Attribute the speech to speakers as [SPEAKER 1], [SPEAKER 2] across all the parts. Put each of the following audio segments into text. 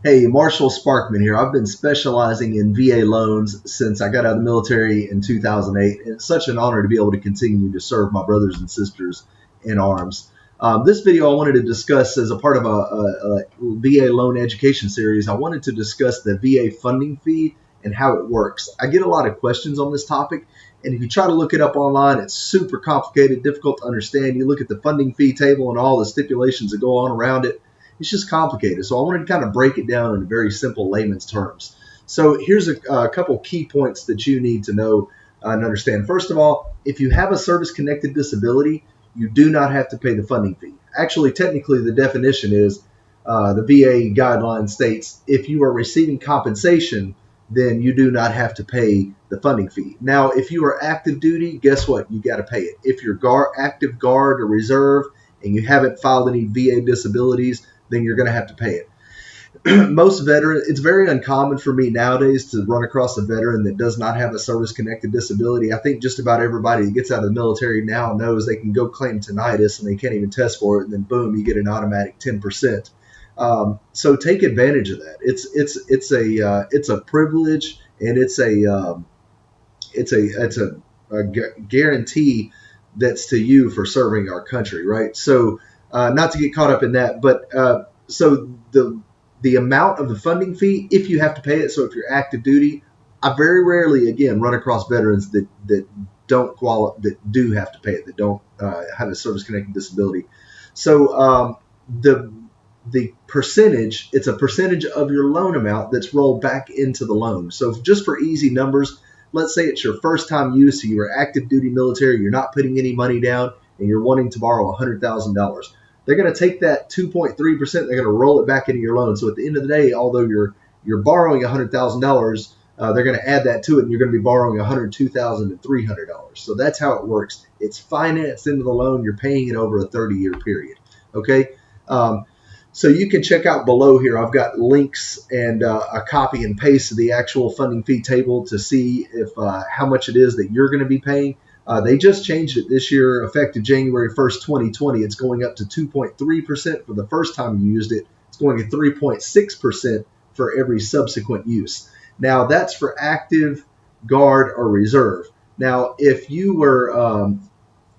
[SPEAKER 1] Hey, Marshall Sparkman here. I've been specializing in VA loans since I got out of the military in 2008. And it's such an honor to be able to continue to serve my brothers and sisters in arms. This video I wanted to discuss as a part of a VA loan education series. I wanted to discuss the VA funding fee and how it works. I get a lot of questions on this topic, and if you try to look it up online, it's super complicated, difficult to understand. You look at the funding fee table and all the stipulations that go on around it. It's just complicated. So I wanted to kind of break it down in very simple layman's terms. So here's a couple key points that you need to know and understand. First of all, if you have a service-connected disability, you do not have to pay the funding fee. Actually, technically, the definition is the VA guideline states if you are receiving compensation, then you do not have to pay the funding fee. Now, if you are active duty, guess what? You got to pay it. If you're active guard or reserve and you haven't filed any VA disabilities, then you're going to have to pay it. Most veterans, it's very uncommon for me nowadays to run across a veteran that does not have a service-connected disability. I think just about everybody that gets out of the military now knows they can go claim tinnitus and they can't even test for it, and then boom, you get an automatic 10%. So take advantage of that. It's a privilege, and it's a guarantee that's to you for serving our country, right? So not to get caught up in that, but so the amount of the funding fee, if you have to pay it, so if you're active duty, I very rarely, again, run across veterans that don't qualify, that do have to pay it, that don't have a service-connected disability. So the percentage, it's a percentage of your loan amount that's rolled back into the loan. So just for easy numbers, let's say it's your first time use, so you're active duty military, you're not putting any money down, and you're wanting to borrow $100,000. They're going to take that 2.3%, they're going to roll it back into your loan. So at the end of the day, although you're borrowing $100,000, they're going to add that to it, and you're going to be borrowing $102,300. So that's how it works. It's financed into the loan. You're paying it over a 30-year period. Okay. So you can check out below here. I've got links and a copy and paste of the actual funding fee table to see if how much it is that you're going to be paying. They just changed it this year, effective January 1st, 2020. It's going up to 2.3% for the first time you used it. It's going to 3.6% for every subsequent use. Now, that's for active, guard, or reserve. Now, if you were,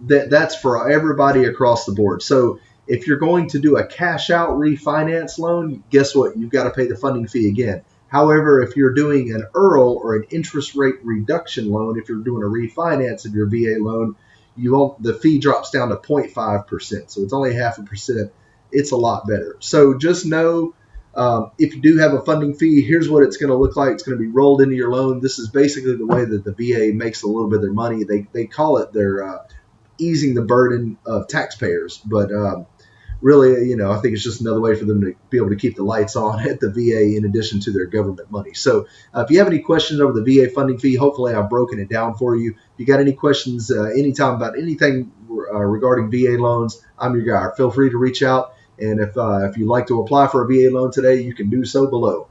[SPEAKER 1] that's for everybody across the board. So if you're going to do a cash out refinance loan, guess what? You've got to pay the funding fee again. However, if you're doing an IRRL or an interest rate reduction loan, if you're doing a refinance of your VA loan, the fee drops down to 0.5%. So it's only 0.5%. It's a lot better. So just know if you do have a funding fee, here's what it's going to look like. It's going to be rolled into your loan. This is basically the way that the VA makes a little bit of their money. They call it their easing the burden of taxpayers, but really, I think it's just another way for them to be able to keep the lights on at the VA in addition to their government money. So if you have any questions over the VA funding fee, hopefully I've broken it down for you. If you got any questions anytime about anything regarding VA loans, I'm your guy. Feel free to reach out. And if you'd like to apply for a VA loan today, you can do so below.